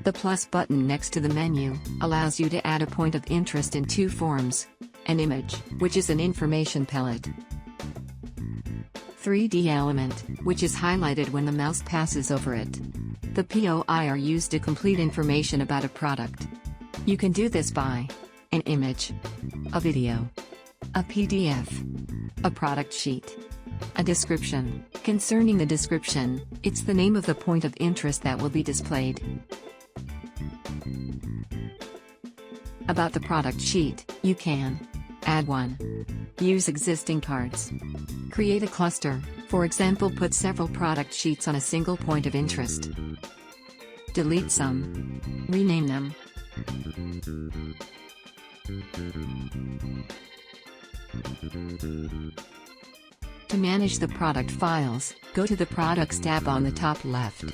The plus button next to the menu allows you to add a point of interest in two forms: an image, which is an information pellet; 3D element, which is highlighted when the mouse passes over it. The POI are used to complete information about a product. You can do this by an image, a video, a PDF, a product sheet, a description. Concerning the description, it's the name of the point of interest that will be displayed. About the product sheet, you can add one, use existing cards, create a cluster, for example put several product sheets on a single point of interest, delete some, rename them. To manage the product files, go to the Products tab on the top left.